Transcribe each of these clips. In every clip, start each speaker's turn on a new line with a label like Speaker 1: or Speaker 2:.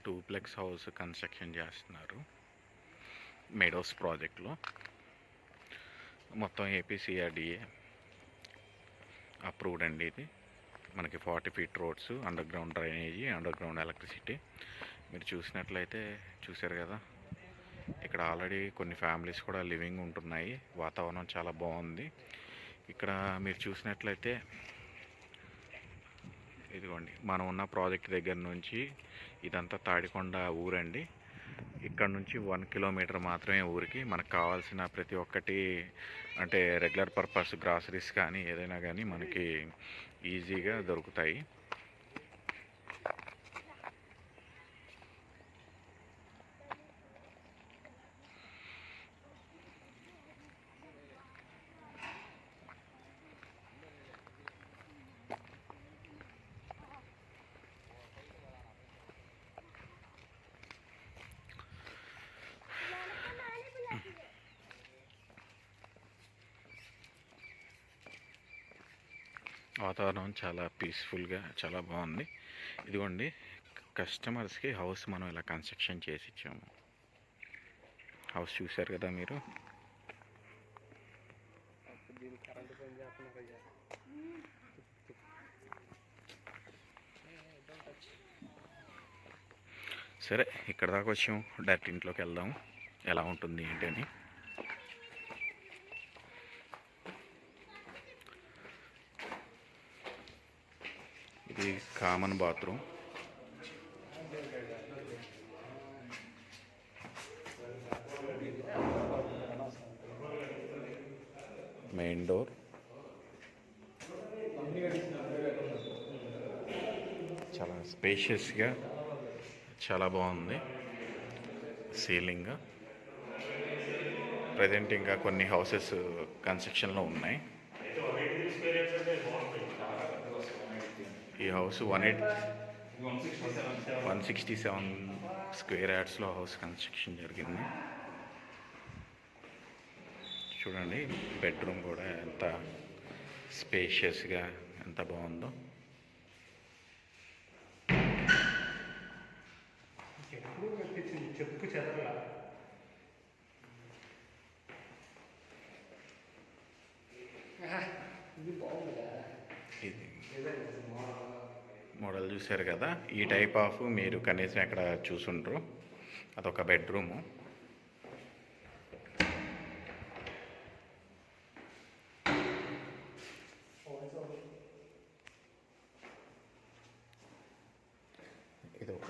Speaker 1: Duplex house construction చేస్తున్నారు Meadows ప్రాజెక్ట్లో. మొత్తం ఏపీసీఆర్డీఏ అప్రూవ్డ్ అండి. ఇది మనకి 40 feet roads, under ground drainage, under ground electricity. మీరు చూశారు కదా, ఇక్కడ ఆల్రెడీ కొన్ని ఫ్యామిలీస్ కూడా లివింగ్ ఉంటున్నాయి. వాతావరణం చాలా బాగుంది. ఇక్కడ మీరు చూసినట్లయితే ఇదిగోండి, మనం ఉన్న ప్రాజెక్ట్ దగ్గర నుంచి ఇదంతా తాడికొండ ఊరండి. ఇక్కడ నుంచి 1 కిలోమీటర్ మాత్రమే ఊరికి. మనకు కావాల్సిన ప్రతి ఒక్కటి అంటే రెగ్యులర్ పర్పస్ గ్రాసరీస్ కానీ ఏదైనా కానీ మనకి ఈజీగా దొరుకుతాయి. వాతావరణం చాలా పీస్ఫుల్గా చాలా బాగుంది. ఇదిగోండి, కస్టమర్స్కి హౌస్ మనం ఇలా కన్స్ట్రక్షన్ చేసి ఇచ్చాము. హౌస్ చూశారు కదా మీరు. సరే, ఇక్కడ దాకా వచ్చాము. డైరెక్ట్ ఇంట్లోకి వెళ్దాం, ఎలా ఉంటుంది ఏంటి అని. ఇది కామన్ బాత్రూమ్. Main door. చాలా స్పేషియస్గా చాలా బాగుంది. సీలింగ్. ప్రజెంట్ ఇంకా కొన్ని హౌసెస్ కన్స్ట్రక్షన్లో ఉన్నాయి. ఈ హౌస్ 167 స్క్వేర్ యార్డ్స్లో హౌస్ కన్స్ట్రక్షన్ జరిగింది. చూడండి, బెడ్రూమ్ కూడా ఎంత స్పేషియస్గా ఎంత బాగుందో. ఇది మోడల్ చూశారు కదా. ఈ టైప్ ఆఫ్ మీరు కనీసం ఎక్కడ చూసుండ్రు. అదొక బెడ్రూము. ఇది ఒక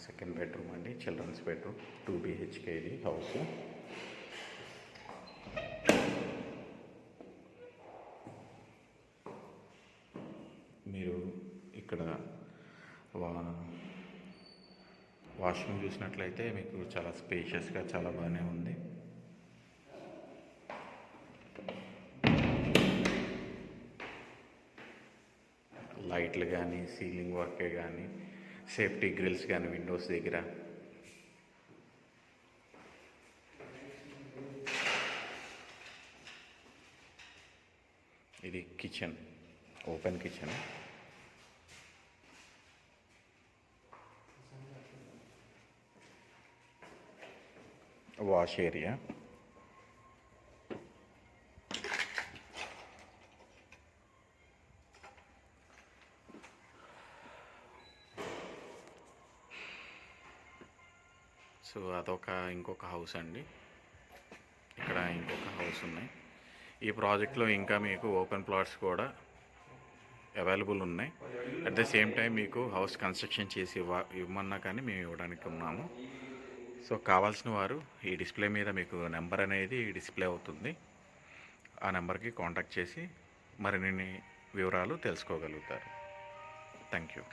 Speaker 1: సెకండ్ బెడ్రూమ్ అండి, చిల్డ్రన్స్ బెడ్రూమ్. 2 BHK ఇది హౌస్. మీరు ఇక్కడ వాష్రూమ్ చూసినట్లయితే మీకు చాలా స్పేషియస్గా చాలా బాగానే ఉంది. లైట్లు కానీ, సీలింగ్ వర్కే కానీ, సేఫ్టీ గ్రిల్స్ కానీ విండోస్ దగ్గర. ఇది kitchen, open kitchen. Wash area. So అదొక ఇంకొక హౌస్ అండి. ఇక్కడ ఇంకొక హౌస్ ఉన్నాయి. ఈ ప్రాజెక్ట్లో ఇంకా మీకు ఓపెన్ ప్లాట్స్ కూడా అవైలబుల్ ఉన్నాయి. అట్ ద సేమ్ టైం మీకు హౌస్ కన్స్ట్రక్షన్ చేసి ఇవ్వమన్నా కానీ మేము ఇవ్వడానికి ఉన్నాము. సో కావాల్సిన వారు ఈ డిస్ప్లే మీద మీకు నెంబర్ అనేది డిస్ప్లే అవుతుంది. ఆ నెంబర్కి కాంటాక్ట్ చేసి మరిన్ని వివరాలు తెలుసుకోగలుగుతారు. Thank you.